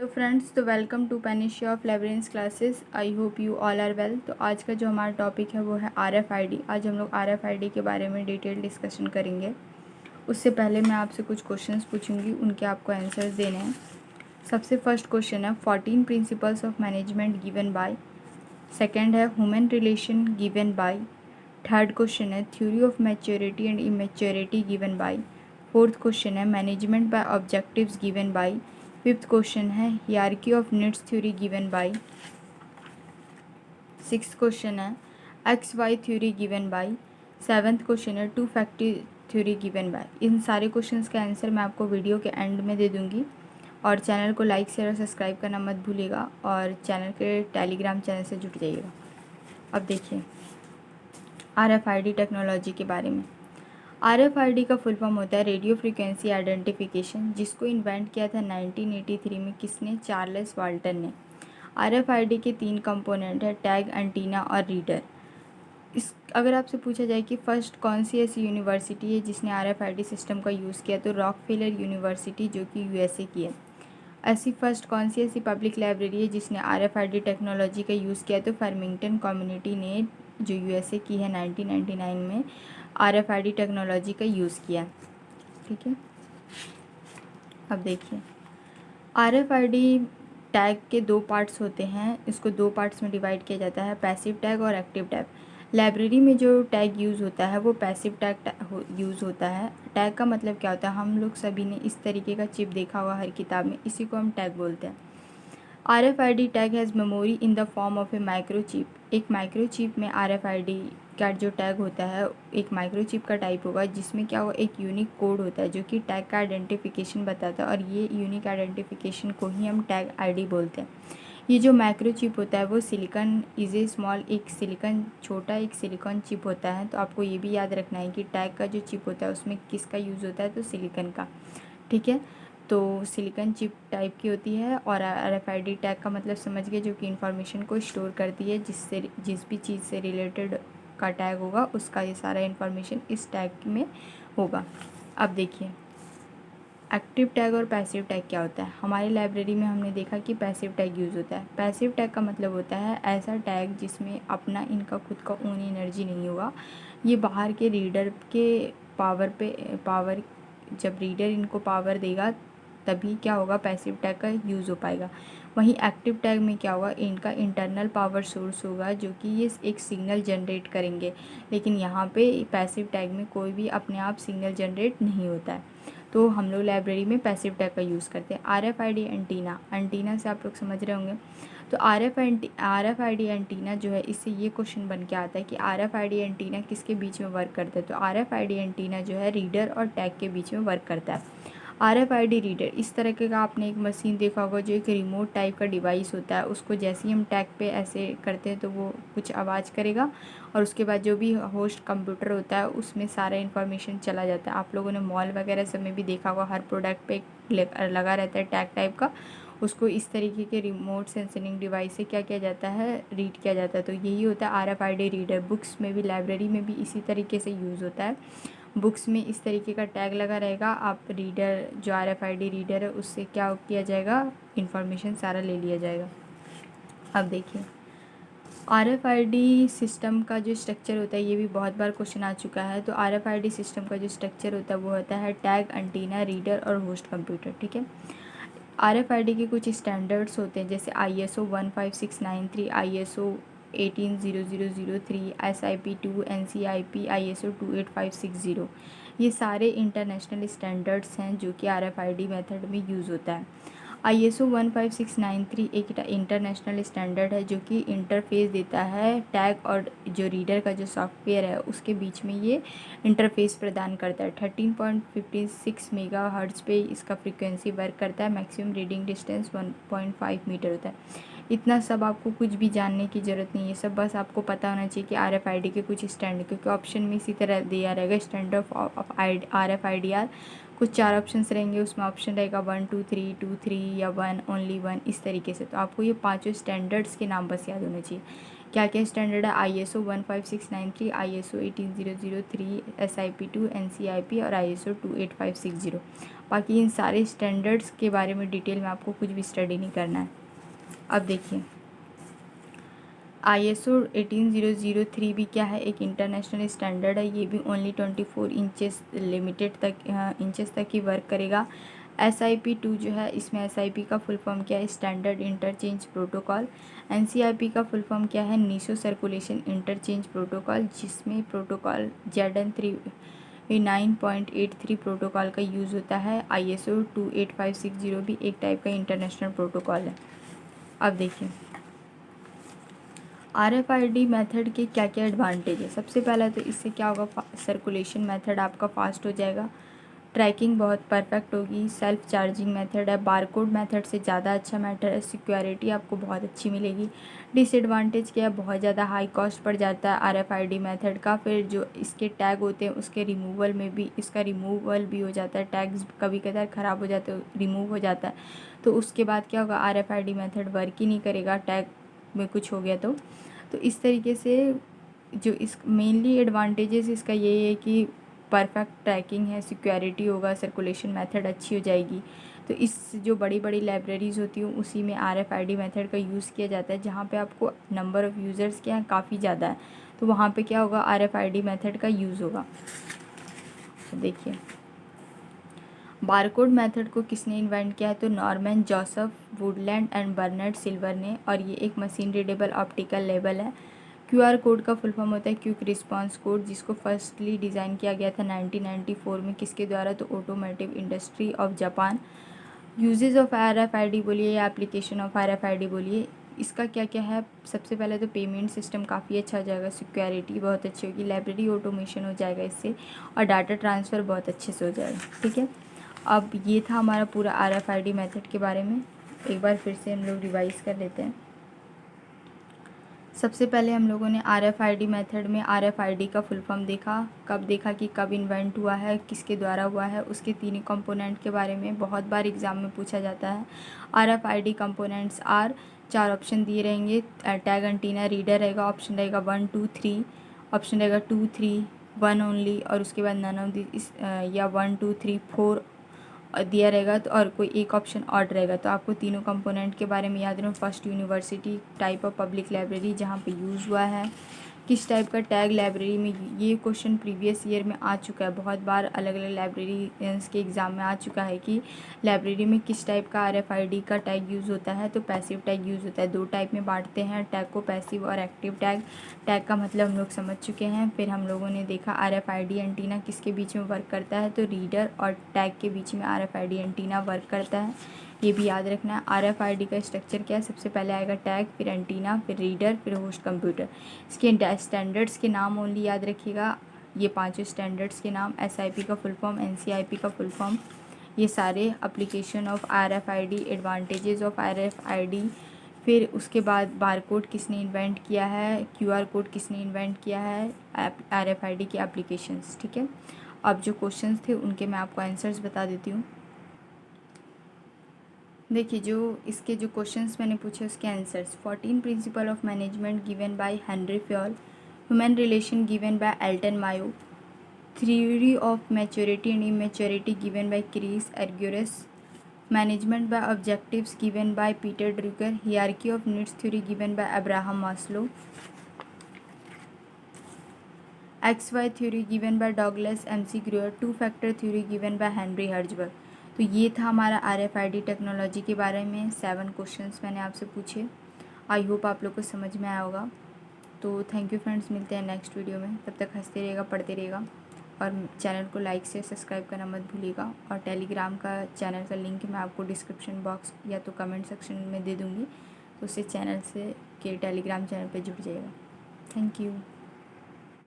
तो फ्रेंड्स, तो welcome to panacea of learners classes. I hope you all are well. तो आज का जो हमारा टॉपिक है वो है RFID। आज हम लोग RFID के बारे में डिटेल डिस्कशन करेंगे। उससे पहले मैं आपसे कुछ क्वेश्चंस पूछूंगी, उनके आपको आंसर्स देने हैं। सबसे फर्स्ट क्वेश्चन है 14 principles of management given by. Second है human relation given by. Third question है theory of maturity and immaturity given by. Fourth question है management by objectives given by. Fifth question है hierarchy of needs theory given by. Sixth question है XY theory given by. Seventh question है two factor theory given by. इन सारे questions का answer मैं आपको video के एंड में दे दूंगी। और चैनल को लाइक शेयर और सब्सक्राइब करना मत भूलिएगा और चैनल के टेलीग्राम चैनल से जुट जाइएगा। अब देखिए RFID टेक्नोलॉजी के बारे में। RFID का फुल फॉर्म होता है रेडियो फ्रीक्वेंसी आइडेंटिफिकेशन, जिसको इन्वेंट किया था 1983 में। किसने? चार्ल्स वाल्टन ने। RFID के 3 कंपोनेंट है, टैग, एंटीना और रीडर। इस अगर आपसे पूछा जाए कि फ़र्स्ट कौन सी ऐसी यूनिवर्सिटी है जिसने RFID सिस्टम का यूज़ किया, तो रॉकफेलर यूनिवर्सिटी, जो कि USA की है। ऐसी फर्स्ट कौन सी ऐसी पब्लिक लाइब्रेरी है जिसने RFID टेक्नोलॉजी का यूज़ किया, तो फार्मिंगटन कम्युनिटी ने, जो USA की है, 1999 में RFID टेक्नोलॉजी का यूज़ किया। ठीक है, अब देखिए RFID टैग के 2 पार्ट्स होते हैं। इसको 2 पार्ट्स में डिवाइड किया जाता है, पैसिव टैग और एक्टिव टैग। लाइब्रेरी में जो टैग यूज़ होता है वो पैसिव टैग यूज़ होता है। टैग का मतलब क्या होता है? हम लोग सभी ने इस तरीके का चिप देखा होगा हर किताब में, इसी को हम टैग बोलते हैं। RFID tag has memory in the form of A microchip. एक माइक्रोचिप में RFID का जो टैग होता है एक माइक्रोचिप का टाइप होगा, जिसमें क्या होगा, एक यूनिक कोड होता है जो कि टैग का आइडेंटिफिकेशन बताता है, और ये यूनिक आइडेंटिफिकेशन को ही हम टैग ID बोलते हैं। ये जो माइक्रोचिप होता है वो सिलिकॉन इज ए स्मॉल, एक सिलिकॉन छोटा एक सिलिकॉन चिप होता है। तो आपको ये भी याद रखना है कि टैग का जो चिप होता है उसमें किसका यूज़ होता है, तो सिलिकॉन का। ठीक है, तो सिलिकॉन चिप टाइप की होती है। और RFID टैग का मतलब समझ गए, जो कि इन्फॉर्मेशन को स्टोर करती है, जिस भी चीज़ से रिलेटेड का टैग होगा उसका ये सारा इन्फॉर्मेशन इस टैग में होगा। अब देखिए एक्टिव टैग और पैसिव टैग क्या होता है। हमारी लाइब्रेरी में हमने देखा कि पैसिव टैग यूज़ होता है। पैसिव टैग का मतलब होता है ऐसा टैग जिसमें अपना इनका खुद का ओन एनर्जी नहीं होगा। ये बाहर के रीडर के पावर जब रीडर इनको पावर देगा तभी क्या होगा, पैसिव टैग का यूज़ हो पाएगा। वहीं एक्टिव टैग में क्या होगा, इनका इंटरनल पावर सोर्स होगा जो कि ये एक सिग्नल जनरेट करेंगे। लेकिन यहाँ पे पैसिव टैग में कोई भी अपने आप सिग्नल जनरेट नहीं होता है। तो हम लोग लाइब्रेरी में पैसिव टैग का यूज़ करते हैं। RFID एंटीना, एंटीना से आप लोग समझ रहे होंगे। तो RFID एंटीना जो है, इससे ये क्वेश्चन बन के आता है कि RFID एंटीना किसके बीच में वर्क करता है। तो RFID एंटीना जो है रीडर और टैग के बीच में वर्क करता है। RFID रीडर इस तरह के का आपने एक मशीन देखा होगा जो एक रिमोट टाइप का डिवाइस होता है। उसको जैसे ही हम टैग पे ऐसे करते हैं तो वो कुछ आवाज़ करेगा, और उसके बाद जो भी होस्ट कंप्यूटर होता है उसमें सारा इन्फॉर्मेशन चला जाता है। आप लोगों ने मॉल वगैरह सब में भी देखा होगा, हर प्रोडक्ट पे एक लगा रहता है टैग टाइप का। उसको इस तरीके के रिमोट सेंसिंग डिवाइस से क्या किया जाता है, रीड किया जाता है। तो यही होता है RFID रीडर। बुक्स में भी, लाइब्रेरी में भी इसी तरीके से यूज़ होता है। बुक्स में इस तरीके का टैग लगा रहेगा, आप रीडर जो RFID रीडर है उससे क्या किया जाएगा, इन्फॉर्मेशन सारा ले लिया जाएगा। अब देखिए RFID सिस्टम का जो स्ट्रक्चर होता है, ये भी बहुत बार क्वेश्चन आ चुका है। तो RFID सिस्टम का जो स्ट्रक्चर होता है वो होता है टैग, एंटीना, रीडर और होस्ट कंप्यूटर। ठीक है, RFID के कुछ स्टैंडर्ड्स होते हैं, जैसे ISO 15693, ISO 180003, SIP2, NCIP, ISO 28560। ये सारे इंटरनेशनल स्टैंडर्ड्स हैं जो कि RFID मेथड में यूज़ होता है। ISO 15693 एक इंटरनेशनल स्टैंडर्ड है जो कि इंटरफेस देता है टैग और जो रीडर का जो सॉफ्टवेयर है उसके बीच में। ये इंटरफेस प्रदान करता है। 13.56 मेगाहर्ट्ज़ पे इसका फ्रीक्वेंसी वर्क करता है। मैक्सिमम रीडिंग डिस्टेंस 1.5 मीटर होता है। इतना सब आपको कुछ भी जानने की ज़रूरत नहीं है, सब बस आपको पता होना चाहिए कि RFID के कुछ स्टैंडर्ड, क्योंकि ऑप्शन में इसी तरह दिया रहेगा स्टैंडर्ड ऑफ RFID आर कुछ 4 ऑप्शंस रहेंगे, उसमें ऑप्शन रहेगा 1 2 3 2 3 या 1 ओनली 1, इस तरीके से। तो आपको ये पांचों स्टैंडर्ड्स के नाम बस याद होने चाहिए। क्या क्या स्टैंडर्ड है? ISO 15693, ISO 18003, SIP2, NCIP और ISO 28560। बाकी इन सारे स्टैंडर्ड्स के बारे में डिटेल में आपको कुछ भी स्टडी नहीं करना है। अब देखिए, ISO 18003 भी क्या है? एक इंटरनेशनल स्टैंडर्ड है। ये भी ओनली 24 इंचेस लिमिटेड तक इंचेस तक ही वर्क करेगा। SIP2 जो है, इसमें SIP का फुल फॉर्म क्या है? Standard interchange protocol. NCIP का फुल फॉर्म क्या है? नीसो सर्कुलेशन इंटरचेंज प्रोटोकॉल, जिसमें प्रोटोकॉल ZN 9.83 प्रोटोकॉल का यूज़ होता है। ISO 28560 भी एक टाइप का इंटरनेशनल प्रोटोकॉल है। अब देखिए, RFID मेथड के क्या क्या एडवांटेज है। सबसे पहला तो इससे क्या होगा? सर्कुलेशन मेथड आपका फास्ट हो जाएगा, ट्रैकिंग बहुत परफेक्ट होगी, सेल्फ चार्जिंग मेथड है, बारकोड मेथड से ज़्यादा अच्छा मेथड है, सिक्योरिटी आपको बहुत अच्छी मिलेगी। डिसएडवांटेज क्या है? बहुत ज़्यादा हाई कॉस्ट पड़ जाता है RFID मेथड का। फिर जो इसके टैग होते हैं उसके रिमूवल में भी, इसका रिमूवल भी हो जाता है, टैग्स कभी कभार ख़राब हो जाते हैं, रिमूव हो जाता है, तो उसके बाद क्या होगा? RFID मेथड वर्क ही नहीं करेगा, टैग में कुछ हो गया तो इस तरीके से जो इस मेनली एडवांटेजेस इसका यही है कि परफेक्ट ट्रैकिंग है, सिक्योरिटी होगा, सर्कुलेशन मेथड अच्छी हो जाएगी। तो इस जो बड़ी बड़ी लाइब्रेरीज़ होती हैं उसी में RFID मेथड का यूज़ किया जाता है। जहाँ पे आपको नंबर ऑफ़ यूज़र्स क्या है? काफ़ी ज़्यादा है, तो वहाँ पे क्या होगा? RFID मेथड का यूज़ होगा। तो देखिए, बारकोड मेथड को किसने इन्वेंट किया है? तो Norman Joseph Woodland and Bernard Silver ने, और ये एक मशीन रीडेबल ऑप्टिकल लेबल है। QR कोड का फुल फॉर्म होता है क्विक रिस्पांस कोड, जिसको फर्स्टली डिज़ाइन किया गया था 1994 में। किसके द्वारा? तो automotive industry of Japan. Usages of RFID बोलिए या एप्लीकेशन ऑफ RFID बोलिए, इसका क्या क्या है? सबसे पहले तो पेमेंट सिस्टम काफ़ी अच्छा हो जाएगा, सिक्योरिटी बहुत अच्छी होगी, लाइब्रेरी ऑटोमेशन हो जाएगा इससे, और डाटा ट्रांसफ़र बहुत अच्छे से हो जाएगा। ठीक है, अब ये था हमारा पूरा RFID मेथड के बारे में। एक बार फिर से हम लोग रिवाइज़ कर लेते हैं। सबसे पहले हम लोगों ने RFID मेथड में RFID का फुल फॉर्म देखा, कब देखा कि कब इन्वेंट हुआ है, किसके द्वारा हुआ है, उसके तीन कंपोनेंट के बारे में बहुत बार एग्ज़ाम में पूछा जाता है। RFID कंपोनेंट्स आर, 4 ऑप्शन दिए रहेंगे, टैग एंटीना, रीडर रहेगा, ऑप्शन रहेगा 1 2 3, ऑप्शन रहेगा 2 3 1 ओनली, और उसके बाद नन ऑफ दिस या 1 2 3 4 दिया रहेगा, तो और कोई एक ऑप्शन ऑड रहेगा। तो आपको तीनों कंपोनेंट के बारे में याद रखना। First, university type of public library जहाँ पे यूज़ हुआ है, किस टाइप का टैग लाइब्रेरी में, ये क्वेश्चन प्रीवियस ईयर में आ चुका है, बहुत बार अलग अलग लाइब्रेरियंस के एग्ज़ाम में आ चुका है कि लाइब्रेरी में किस टाइप का RFID का टैग यूज़ होता है। तो पैसिव टैग यूज़ होता है। 2 टाइप में बांटते हैं टैग को, पैसिव और एक्टिव टैग। टैग का मतलब हम लोग समझ चुके हैं। फिर हम लोगों ने देखा RFID एंटीना किसके बीच में वर्क करता है, तो रीडर और टैग के बीच में RFID एंटीना वर्क करता है, ये भी याद रखना है। RFID का स्ट्रक्चर क्या है? सबसे पहले आएगा टैग, फिर एंटीना, फिर रीडर, फिर होस्ट कंप्यूटर। इसके स्टैंडर्ड्स के नाम ओनली याद रखिएगा, ये पांचों स्टैंडर्ड्स के नाम। SIP का फुल फॉर्म, NCIP का फुल फॉर्म, ये सारे application of RFID, advantages of RFID। फिर उसके बाद बारकोड किसने इन्वेंट किया है, QR कोड किसने इन्वेंट किया है, RFID के एप्लीकेशंस। ठीक है, अब जो क्वेश्चंस थे उनके मैं आपको आंसर्स बता देती हूँ। देखिए, जो इसके जो क्वेश्चंस मैंने पूछे उसके answers. 14 principle of management given by Henri Fayol, human relation given by Elton Mayo, theory of maturity and immaturity given by Chris Argyris, management by objectives given by Peter Drucker, hierarchy of needs theory given by Abraham Maslow, XY theory given by Douglas MC Gregor, 2 factor theory given by Henry Herzberg. तो ये था हमारा RFID technology के बारे में 7 questions मैंने आपसे पूछे। आई होप आप लोग को समझ में आया होगा। तो थैंक यू फ्रेंड्स, मिलते हैं नेक्स्ट वीडियो में। तब तक हंसते रहिएगा, पढ़ते रहिएगा, और चैनल को लाइक से सब्सक्राइब करना मत भूलिएगा। और टेलीग्राम का चैनल का लिंक मैं आपको डिस्क्रिप्शन बॉक्स या तो कमेंट सेक्शन में दे दूँगी, तो उससे चैनल से के टेलीग्राम चैनल पर जुड़ जाइएगा। Thank you.